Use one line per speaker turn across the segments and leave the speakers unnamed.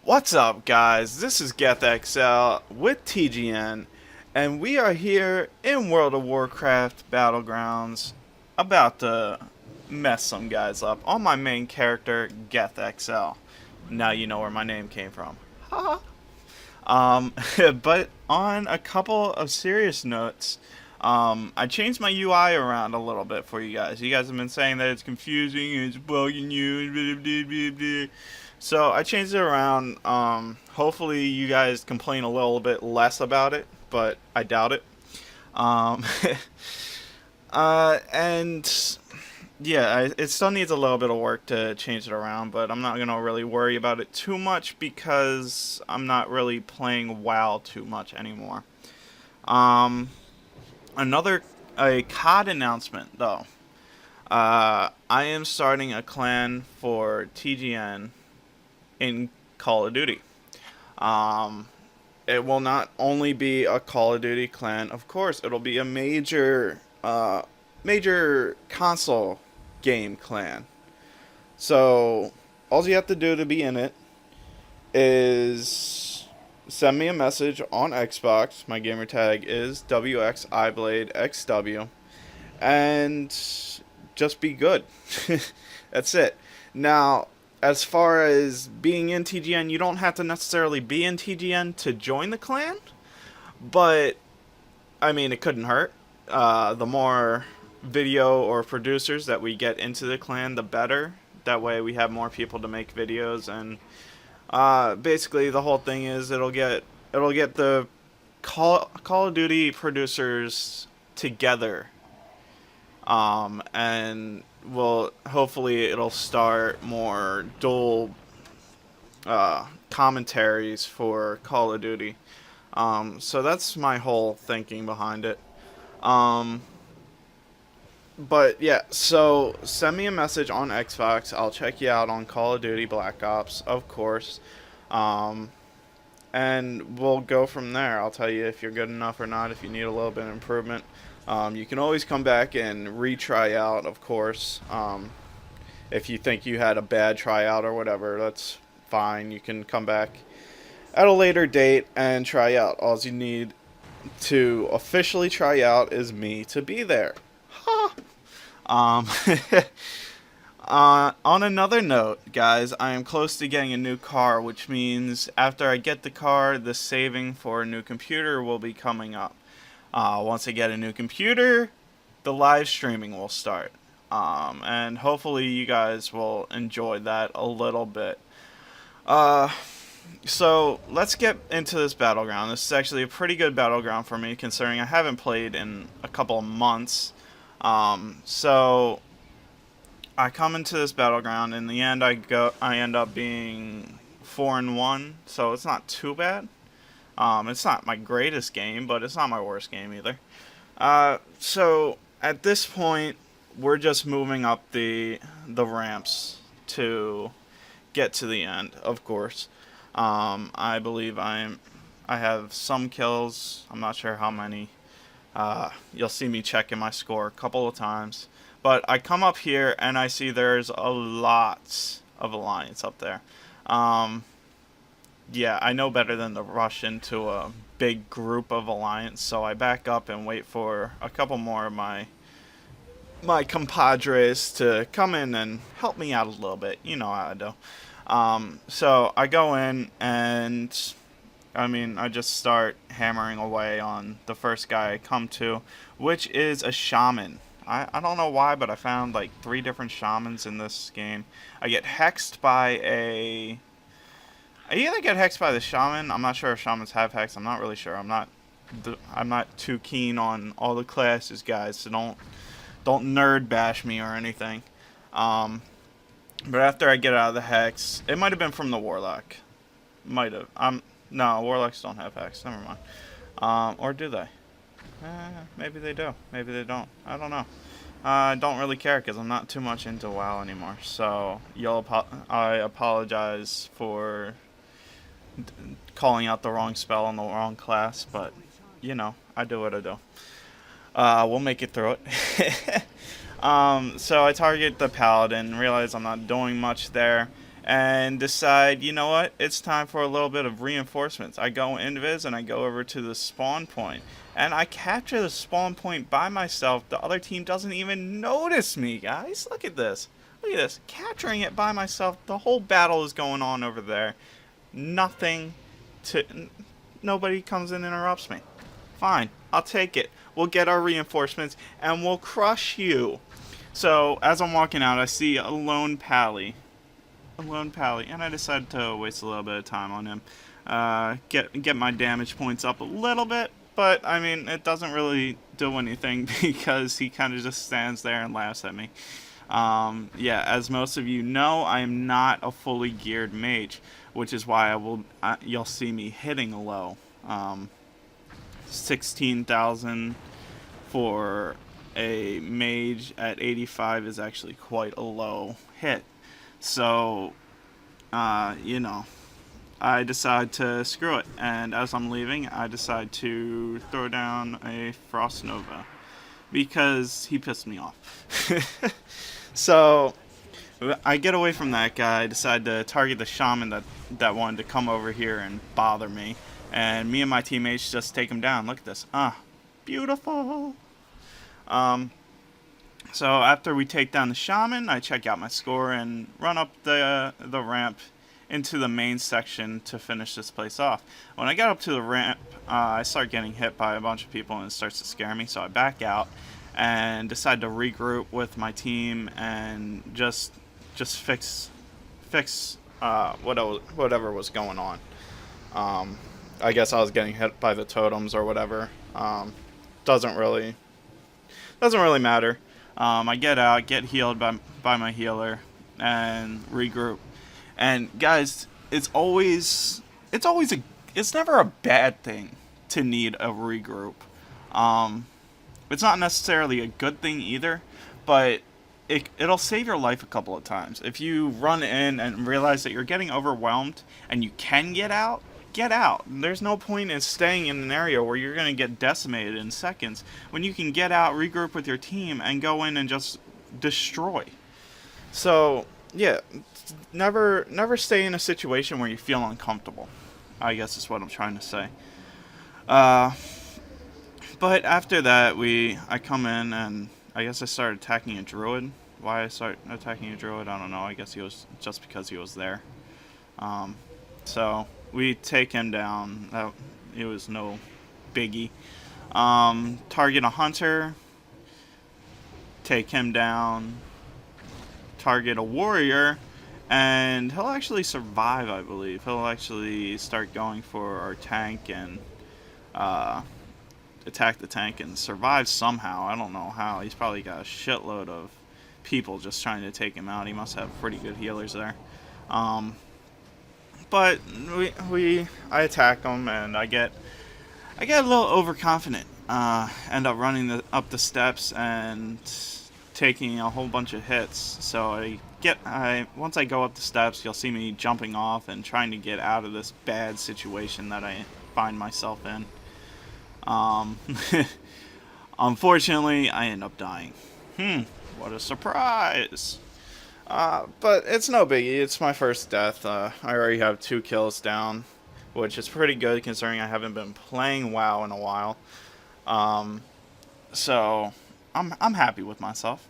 What's up, guys? This is Gethxl with TGN, and we are here in World of Warcraft Battlegrounds, about to mess some guys up on my main character, Gethxl. Now you know where my name came from. um, but on a couple of serious notes, I changed my UI around a little bit for you guys. You guys have been saying that it's confusing, it's bugging you, blah, blah, blah, blah. So I changed it around. Hopefully you guys complain a little bit less about it, but I doubt it. Um, and yeah, it still needs a little bit of work to change it around, but I'm not gonna really worry about it too much because I'm not really playing WoW too much anymore. Um, another a COD announcement though. I am starting a clan for TGN in Call of Duty. Um, it will not only be a Call of Duty clan, of course, it'll be a major console game clan. So all you have to do to be in it is send me a message on Xbox. My gamer tag is WXIBladeXW, and just be good. That's it. Now, as far as being in TGN, you don't have to necessarily be in TGN to join the clan, but I mean, it couldn't hurt. The more video or producers that we get into the clan, the better. That way, we have more people to make videos, and basically, the whole thing is it'll get the Call of Duty producers together, and will hopefully it'll start more dual commentaries for Call of Duty. So that's my whole thinking behind it. Um, but yeah, so send me a message on Xbox. I'll check you out on Call of Duty Black Ops, of course. Um, and we'll go from there. I'll tell you if you're good enough or not, if you need a little bit of improvement. You can always come back and retry out, of course. If you think you had a bad tryout or whatever, that's fine. You can come back at a later date and try out. All you need to officially try out is me to be there. um, on another note, guys, I am close to getting a new car, which means after I get the car, the saving for a new computer will be coming up. Once I get a new computer, the live streaming will start. And hopefully you guys will enjoy that a little bit. Uh, so let's get into this battleground. This is actually a pretty good battleground for me, considering I haven't played in a couple of months. So I come into this battleground. In the end, I end up being 4-1, so it's not too bad. It's not my greatest game, but it's not my worst game either. So at this point, we're just moving up the ramps to get to the end. Of course, I believe I have some kills. I'm not sure how many. You'll see me checking my score a couple of times. But I come up here and I see there's a lot of Alliance up there. Yeah, I know better than to rush into a big group of Alliance, so I back up and wait for a couple more of my compadres to come in and help me out a little bit. You know how I do. So I go in and I just start hammering away on the first guy I come to, which is a shaman. I don't know why, but I found like 3 different shamans in this game. I get hexed by I either get hexed by the shaman. I'm not sure if shamans have hex. I'm not really sure. I'm not too keen on all the classes, guys. So don't nerd bash me or anything. But after I get out of the hex, it might have been from the warlock. Might have. No, warlocks don't have hex. Never mind. Or do they? Maybe they do. Maybe they don't. I don't know. I don't really care because I'm not too much into WoW anymore. So I apologize for calling out the wrong spell on the wrong class, but you know, I do what I do. We'll make it through it. So I target the paladin, realize I'm not doing much there, and decide, you know what, it's time for a little bit of reinforcements. I go invis and I go over to the spawn point, and I capture the spawn point by myself. The other team doesn't even notice me, guys. Look at this. Look at this. Capturing it by myself. The whole battle is going on over there. Nothing to... Nobody comes and interrupts me. Fine. I'll take it. We'll get our reinforcements, and we'll crush you. So, as I'm walking out, I see a lone pally. And I decided to waste a little bit of time on him. Get my damage points up a little bit, but I mean, it doesn't really do anything because he kind of just stands there and laughs at me. Yeah, as most of you know, I am not a fully geared mage, which is why you'll see me hitting a low. 16,000 for a mage at 85 is actually quite a low hit. So, you know, I decide to screw it, and as I'm leaving, I decide to throw down a Frost Nova, because he pissed me off. So, I get away from that guy, decide to target the shaman that wanted to come over here and bother me, and me and my teammates just take him down. Look at this. Beautiful. So after we take down the shaman, I check out my score and run up the ramp into the main section to finish this place off. When I get up to the ramp, I start getting hit by a bunch of people and it starts to scare me, so I back out and decide to regroup with my team and just fix whatever was going on. I guess I was getting hit by the totems or whatever. Doesn't really matter. I get out, get healed by my healer, and regroup. And guys, it's never a bad thing to need a regroup. It's not necessarily a good thing either, but it'll save your life a couple of times. If you run in and realize that you're getting overwhelmed and you can get out, get out. There's no point in staying in an area where you're going to get decimated in seconds when you can get out, regroup with your team, and go in and just destroy. So, yeah, never stay in a situation where you feel uncomfortable, I guess is what I'm trying to say. But after that, I come in and I guess I started attacking a druid. Why I start attacking a druid, I don't know. I guess he was just because he was there. So we take him down. It was no biggie. Target a hunter. Take him down. Target a warrior. And he'll actually survive, I believe. He'll actually start going for our tank and attack the tank and survive somehow. I don't know how. He's probably got a shitload of people just trying to take him out. He must have pretty good healers there. But I attack him and I get a little overconfident. End up running up the steps and taking a whole bunch of hits. So once I go up the steps, you'll see me jumping off and trying to get out of this bad situation that I find myself in. Unfortunately, I end up dying. What a surprise. But it's no biggie. It's my first death. I already have 2 kills down, which is pretty good considering I haven't been playing WoW in a while. So I'm happy with myself.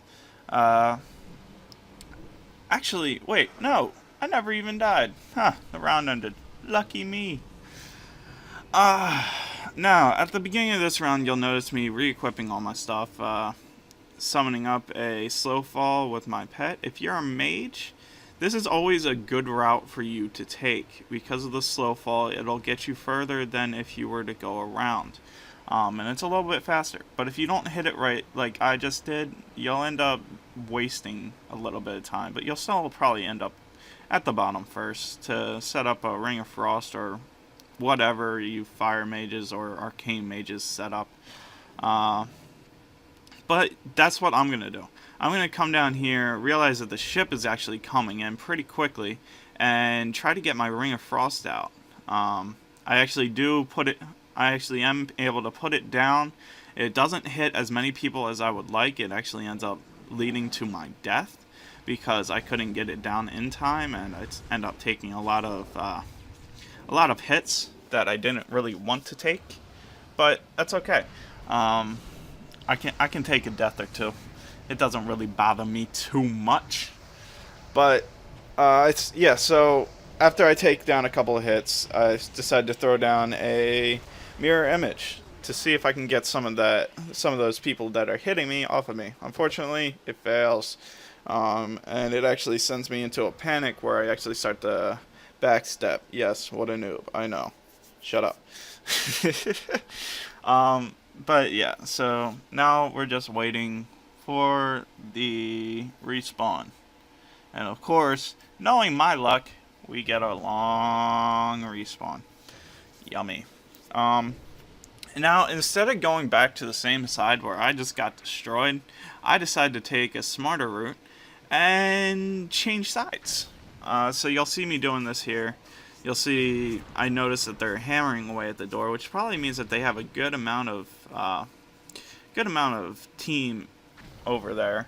Actually, wait, no, I never even died. The round ended. Lucky me. Now, at the beginning of this round, you'll notice me re-equipping all my stuff, summoning up a slow fall with my pet. If you're a mage, this is always a good route for you to take. Because of the slow fall, it'll get you further than if you were to go around. And it's a little bit faster. But if you don't hit it right, like I just did, you'll end up wasting a little bit of time. But you'll still probably end up at the bottom first to set up a Ring of Frost or whatever you fire mages or arcane mages set up. But that's what I'm going to do. I'm going to come down here, realize that the ship is actually coming in pretty quickly, and try to get my Ring of Frost out. I actually am able to put it down. It doesn't hit as many people as I would like. It actually ends up leading to my death. because I couldn't get it down in time, and I end up taking a lot of hits that I didn't really want to take. But that's okay. I can take a death or two. It doesn't really bother me too much. But it's yeah. So after I take down a couple of hits, I decide to throw down a mirror image to see if I can get some of those people that are hitting me off of me. Unfortunately, it fails, and it actually sends me into a panic where I actually start to backstep. Yes, what a noob. I know. Shut up. But yeah, so now we're just waiting for the respawn. And of course, knowing my luck, we get a long respawn. Yummy. Now, instead of going back to the same side where I just got destroyed, I decided to take a smarter route and change sides. So you'll see me doing this here. You'll see I notice that they're hammering away at the door, which probably means that they have a good amount of team over there,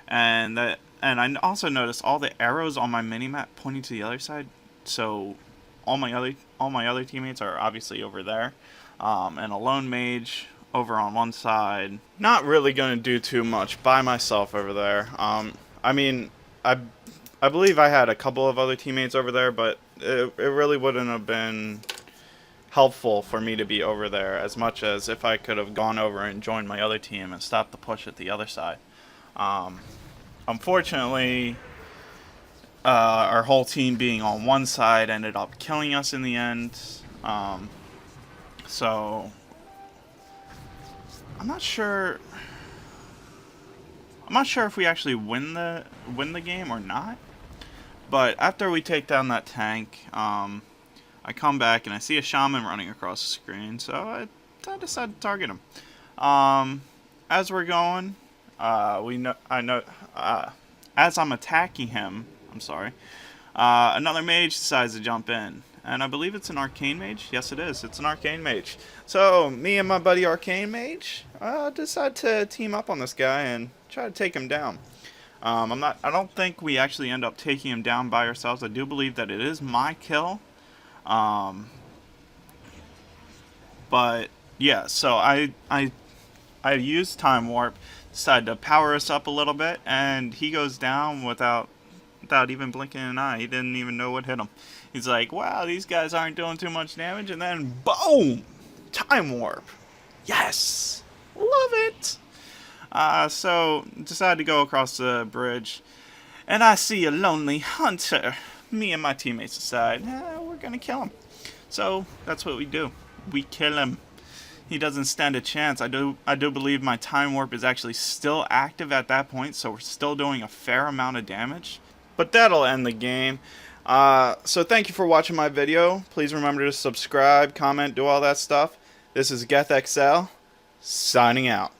and I also noticed all the arrows on my minimap pointing to the other side. So all my other teammates are obviously over there, and a lone mage over on one side. Not really going to do too much by myself over there. I mean, I believe I had a couple of other teammates over there, but it really wouldn't have been helpful for me to be over there as much as if I could have gone over and joined my other team and stopped the push at the other side. Unfortunately, our whole team being on one side ended up killing us in the end. So I'm not sure if we actually win the game or not. But after we take down that tank, I come back and I see a shaman running across the screen, so I decide to target him. As we're going, as I'm attacking him, another mage decides to jump in. And I believe it's an arcane mage. Yes, it is. It's an arcane mage. So me and my buddy arcane mage decide to team up on this guy and try to take him down. I don't think we actually end up taking him down by ourselves. I do believe that it is my kill. But yeah, so I used time warp, decided to power us up a little bit, and he goes down without even blinking an eye. He didn't even know what hit him. He's like, wow, these guys aren't doing too much damage, and then boom, time warp. Yes, love it. So decided to go across the bridge, and I see a lonely hunter. Me and my teammates decide, we're gonna kill him. So that's what we do. We kill him. He doesn't stand a chance. I do believe my time warp is actually still active at that point, so we're still doing a fair amount of damage. But that'll end the game. So thank you for watching my video. Please remember to subscribe, comment, do all that stuff. This is Gethxl, signing out.